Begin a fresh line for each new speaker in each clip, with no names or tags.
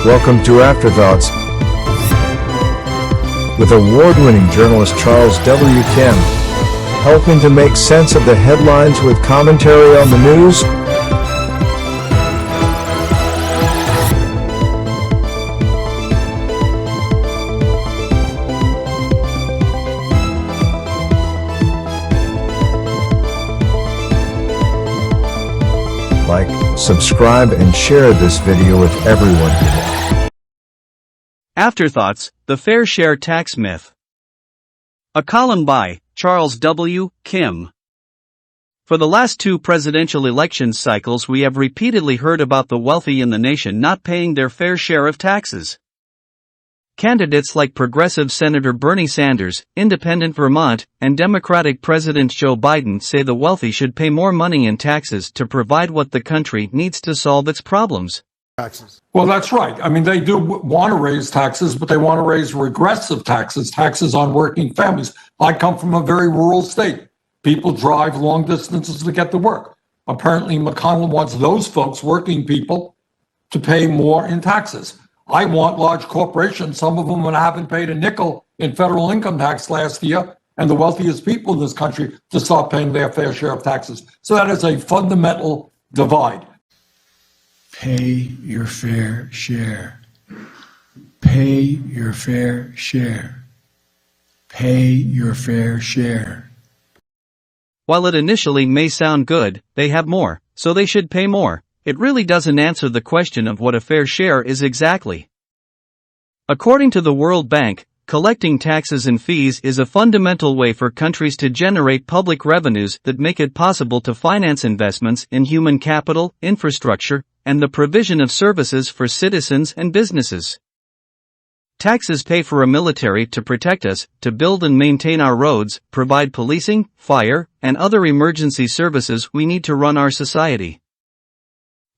Welcome to Afterthoughts with award-winning journalist Charles W. Kim, helping to make sense of the headlines with commentary on the news. Like, subscribe, and share this video with everyone you know.
Afterthoughts, the Fair Share Tax Myth. A column by Charles W. Kim. For the last two presidential election cycles, we have repeatedly heard about the wealthy in the nation not paying their fair share of taxes. Candidates like Progressive Senator Bernie Sanders, Independent Vermont, and Democratic President Joe Biden say the wealthy should pay more money in taxes to provide what the country needs to solve its problems.
Taxes. Well, that's right. I mean, they do want to raise taxes, but they want to raise regressive taxes, taxes on working families. I come from a very rural state. People drive long distances to get to work. Apparently, McConnell wants those folks, working people, to pay more in taxes. I want large corporations, some of them haven't paid a nickel in federal income tax last year, and the wealthiest people in this country to start paying their fair share of taxes. So that is a fundamental divide.
Pay your fair share. Pay your fair share. Pay your fair share.
While it initially may sound good, they have more, so they should pay more. It really doesn't answer the question of what a fair share is exactly. According to the World Bank, collecting taxes and fees is a fundamental way for countries to generate public revenues that make it possible to finance investments in human capital, infrastructure, and the provision of services for citizens and businesses. Taxes pay for a military to protect us, to build and maintain our roads, provide policing, fire, and other emergency services we need to run our society.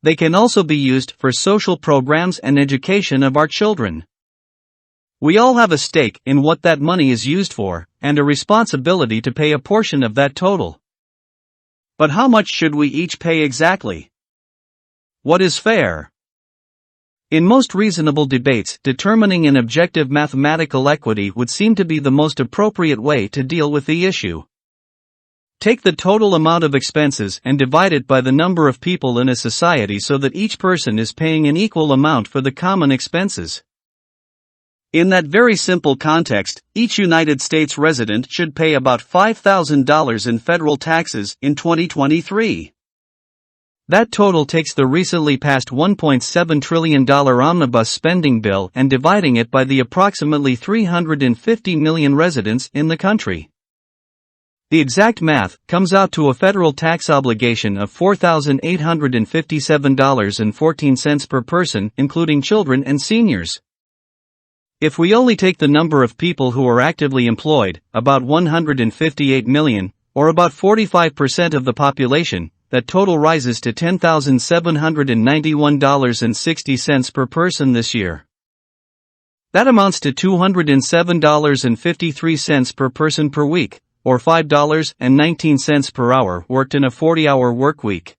They can also be used for social programs and education of our children. We all have a stake in what that money is used for, and a responsibility to pay a portion of that total. But how much should we each pay exactly? What is fair? In most reasonable debates, determining an objective mathematical equity would seem to be the most appropriate way to deal with the issue. Take the total amount of expenses and divide it by the number of people in a society so that each person is paying an equal amount for the common expenses. In that very simple context, each United States resident should pay about $5,000 in federal taxes in 2023. That total takes the recently passed $1.7 trillion omnibus spending bill and dividing it by the approximately 350 million residents in the country. The exact math comes out to a federal tax obligation of $4,857.14 per person, including children and seniors. If we only take the number of people who are actively employed, about 158 million, or about 45% of the population, that total rises to $10,791.60 per person this year. That amounts to $207.53 per person per week, or $5.19 per hour worked in a 40-hour work week.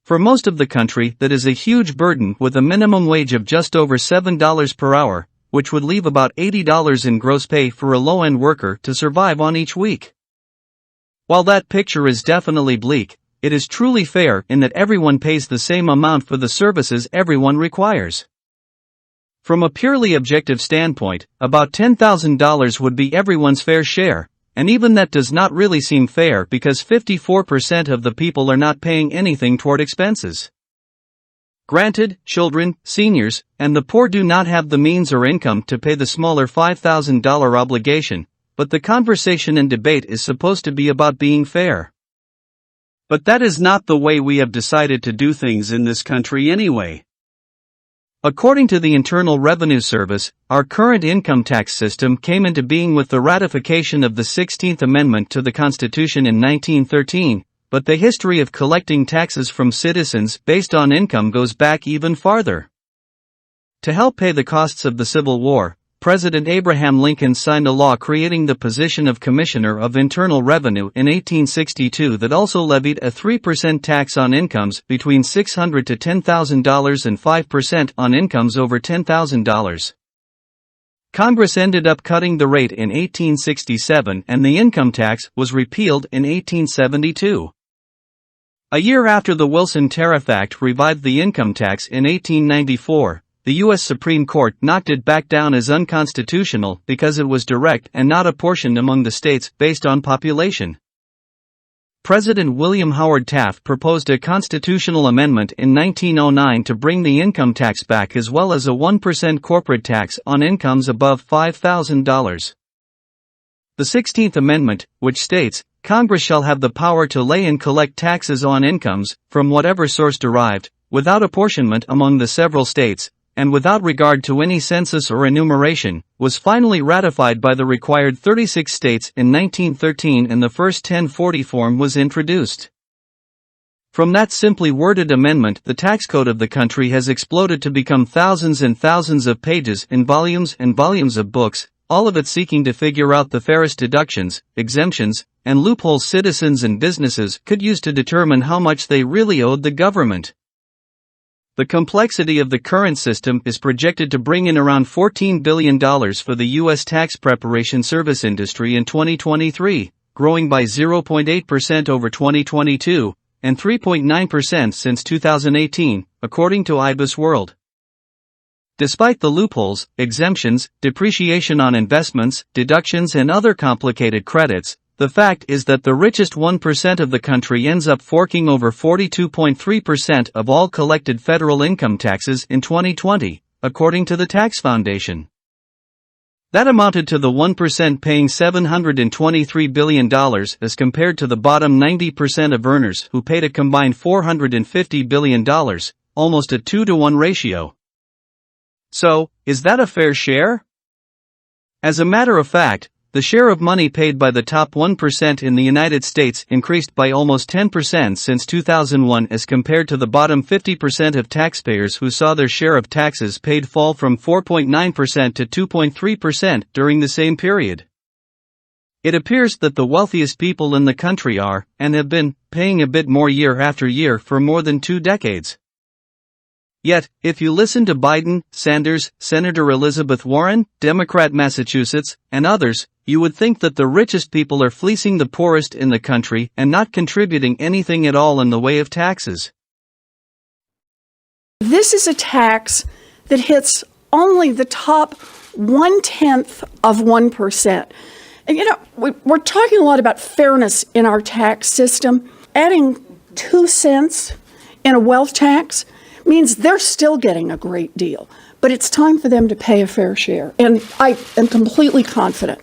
For most of the country, that is a huge burden, with a minimum wage of just over $7 per hour, which would leave about $80 in gross pay for a low-end worker to survive on each week. While that picture is definitely bleak, it is truly fair in that everyone pays the same amount for the services everyone requires. From a purely objective standpoint, about $10,000 would be everyone's fair share. And even that does not really seem fair because 54% of the people are not paying anything toward expenses. Granted, children, seniors, and the poor do not have the means or income to pay the smaller $5,000 obligation, but the conversation and debate is supposed to be about being fair. But that is not the way we have decided to do things in this country anyway. According to the Internal Revenue Service, our current income tax system came into being with the ratification of the 16th Amendment to the Constitution in 1913, but the history of collecting taxes from citizens based on income goes back even farther. To help pay the costs of the Civil War, President Abraham Lincoln signed a law creating the position of Commissioner of Internal Revenue in 1862 that also levied a 3% tax on incomes between $600 to $10,000 and 5% on incomes over $10,000. Congress ended up cutting the rate in 1867 and the income tax was repealed in 1872. A year after the Wilson Tariff Act revived the income tax in 1894, the U.S. Supreme Court knocked it back down as unconstitutional because it was direct and not apportioned among the states based on population. President William Howard Taft proposed a constitutional amendment in 1909 to bring the income tax back as well as a 1% corporate tax on incomes above $5,000. The 16th Amendment, which states, Congress shall have the power to lay and collect taxes on incomes, from whatever source derived, without apportionment among the several states, and without regard to any census or enumeration, was finally ratified by the required 36 states in 1913 and the first 1040 form was introduced. From that simply worded amendment, the tax code of the country has exploded to become thousands and thousands of pages in volumes and volumes of books, all of it seeking to figure out the fairest deductions, exemptions, and loopholes citizens and businesses could use to determine how much they really owed the government. The complexity of the current system is projected to bring in around $14 billion for the U.S. tax preparation service industry in 2023, growing by 0.8% over 2022, and 3.9% since 2018, according to IBIS World. Despite the loopholes, exemptions, depreciation on investments, deductions and other complicated credits, the fact is that the richest 1% of the country ends up forking over 42.3% of all collected federal income taxes in 2020, according to the Tax Foundation. That amounted to the 1% paying $723 billion as compared to the bottom 90% of earners who paid a combined $450 billion, almost a 2-to-1 ratio. So, is that a fair share? As a matter of fact, the share of money paid by the top 1% in the United States increased by almost 10% since 2001 as compared to the bottom 50% of taxpayers who saw their share of taxes paid fall from 4.9% to 2.3% during the same period. It appears that the wealthiest people in the country are, and have been, paying a bit more year after year for more than 2 decades. Yet, if you listen to Biden, Sanders, Senator Elizabeth Warren, Democrat Massachusetts, and others, you would think that the richest people are fleecing the poorest in the country and not contributing anything at all in the way of taxes.
This is a tax that hits only the top 0.1%. And we're talking a lot about fairness in our tax system. Adding 2 cents in a wealth tax means they're still getting a great deal, but it's time for them to pay a fair share. And I am completely confident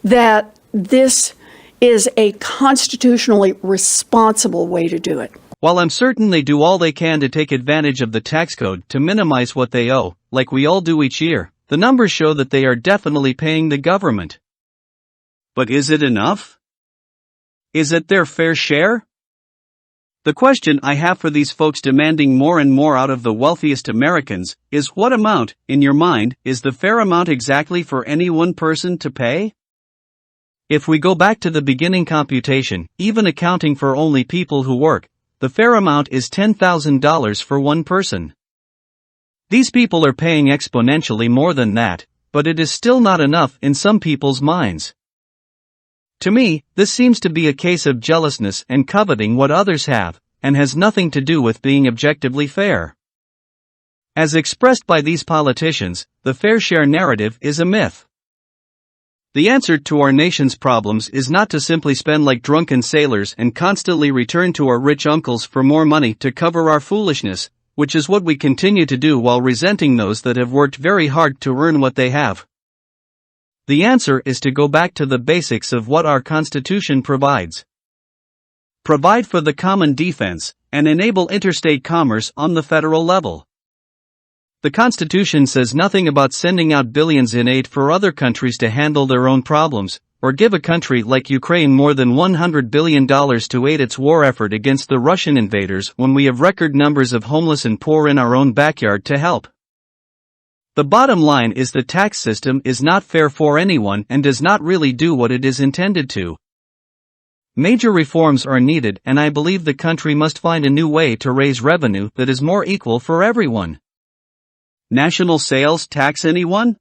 that this is a constitutionally responsible way to do it.
While I'm certain they do all they can to take advantage of the tax code to minimize what they owe, like we all do each year, the numbers show that they are definitely paying the government. But is it enough? Is it their fair share? The question I have for these folks demanding more and more out of the wealthiest Americans is what amount, in your mind, is the fair amount exactly for any one person to pay? If we go back to the beginning computation, even accounting for only people who work, the fair amount is $10,000 for one person. These people are paying exponentially more than that, but it is still not enough in some people's minds. To me, this seems to be a case of jealousness and coveting what others have, and has nothing to do with being objectively fair. As expressed by these politicians, the fair share narrative is a myth. The answer to our nation's problems is not to simply spend like drunken sailors and constantly return to our rich uncles for more money to cover our foolishness, which is what we continue to do while resenting those that have worked very hard to earn what they have. The answer is to go back to the basics of what our Constitution provides. Provide for the common defense, and enable interstate commerce on the federal level. The Constitution says nothing about sending out billions in aid for other countries to handle their own problems, or give a country like Ukraine more than $100 billion to aid its war effort against the Russian invaders when we have record numbers of homeless and poor in our own backyard to help. The bottom line is the tax system is not fair for anyone and does not really do what it is intended to. Major reforms are needed, and I believe the country must find a new way to raise revenue that is more equal for everyone. National sales tax, anyone?